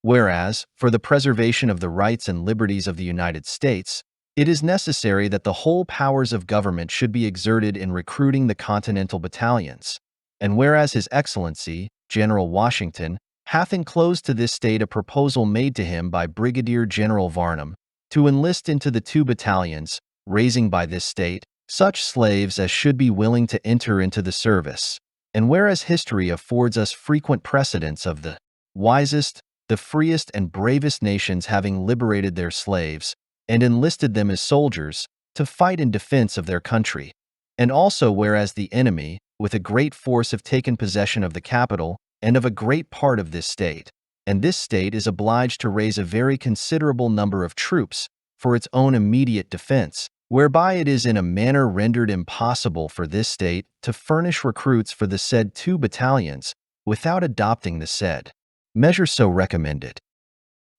Whereas, for the preservation of the rights and liberties of the United States, it is necessary that the whole powers of government should be exerted in recruiting the Continental battalions. And whereas His Excellency, General Washington, hath enclosed to this state a proposal made to him by Brigadier General Varnum, to enlist into the 2 battalions, raising by this state such slaves as should be willing to enter into the service. And whereas history affords us frequent precedents of the wisest, the freest and bravest nations having liberated their slaves, and enlisted them as soldiers, to fight in defense of their country. And also whereas the enemy, with a great force, have taken possession of the capital, and of a great part of this state, and this state is obliged to raise a very considerable number of troops for its own immediate defense, whereby it is in a manner rendered impossible for this state to furnish recruits for the said 2 battalions without adopting the said measure so recommended.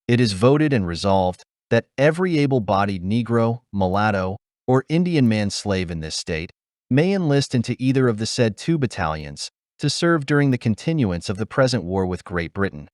It is voted and resolved that every able-bodied Negro, mulatto, or Indian man slave in this state may enlist into either of the said 2 battalions to serve during the continuance of the present war with Great Britain.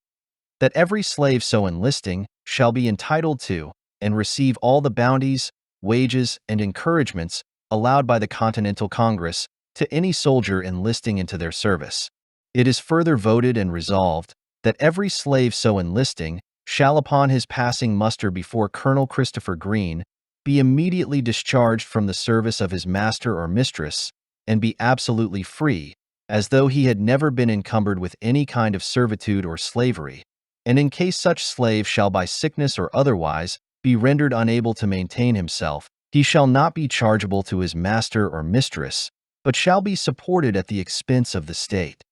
That every slave so enlisting shall be entitled to and receive all the bounties, wages, and encouragements allowed by the Continental Congress to any soldier enlisting into their service. It is further voted and resolved that every slave so enlisting shall, upon his passing muster before Colonel Christopher Greene, be immediately discharged from the service of his master or mistress, and be absolutely free, as though he had never been encumbered with any kind of servitude or slavery. And in case such slave shall by sickness or otherwise be rendered unable to maintain himself, he shall not be chargeable to his master or mistress, but shall be supported at the expense of the state.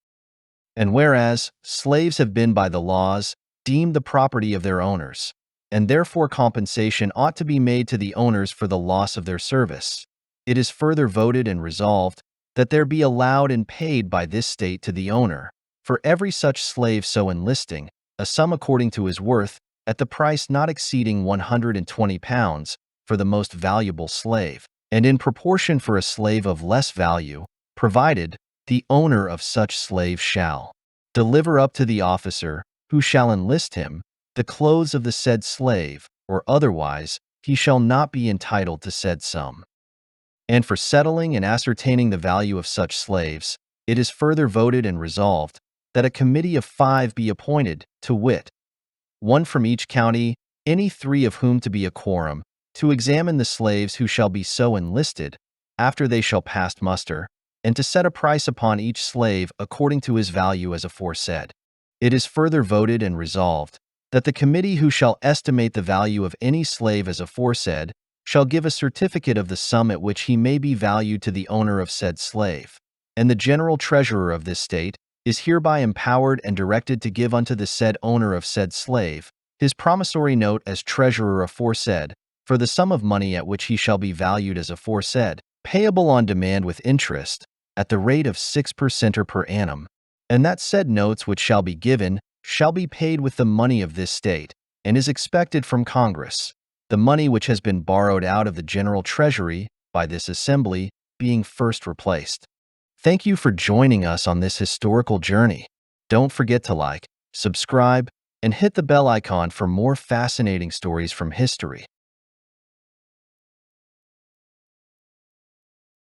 And whereas slaves have been by the laws deemed the property of their owners, and therefore compensation ought to be made to the owners for the loss of their service, it is further voted and resolved that there be allowed and paid by this state to the owner, for every such slave so enlisting, a sum according to his worth, at the price not exceeding 120 pounds for the most valuable slave, and in proportion for a slave of less value, provided the owner of such slave shall deliver up to the officer who shall enlist him the clothes of the said slave, or otherwise he shall not be entitled to said sum. And for settling and ascertaining the value of such slaves, it is further voted and resolved that a committee of 5 be appointed, to wit, 1 from each county, any 3 of whom to be a quorum, to examine the slaves who shall be so enlisted, after they shall pass muster, and to set a price upon each slave according to his value as aforesaid. It is further voted and resolved that the committee who shall estimate the value of any slave as aforesaid shall give a certificate of the sum at which he may be valued to the owner of said slave. And the general treasurer of this state is hereby empowered and directed to give unto the said owner of said slave his promissory note as treasurer aforesaid, for the sum of money at which he shall be valued as aforesaid, payable on demand with interest, at the rate of 6% per annum, and that said notes which shall be given shall be paid with the money of this state, and is expected from Congress, the money which has been borrowed out of the general treasury by this assembly being first replaced. Thank you for joining us on this historical journey. Don't forget to like, subscribe, and hit the bell icon for more fascinating stories from history.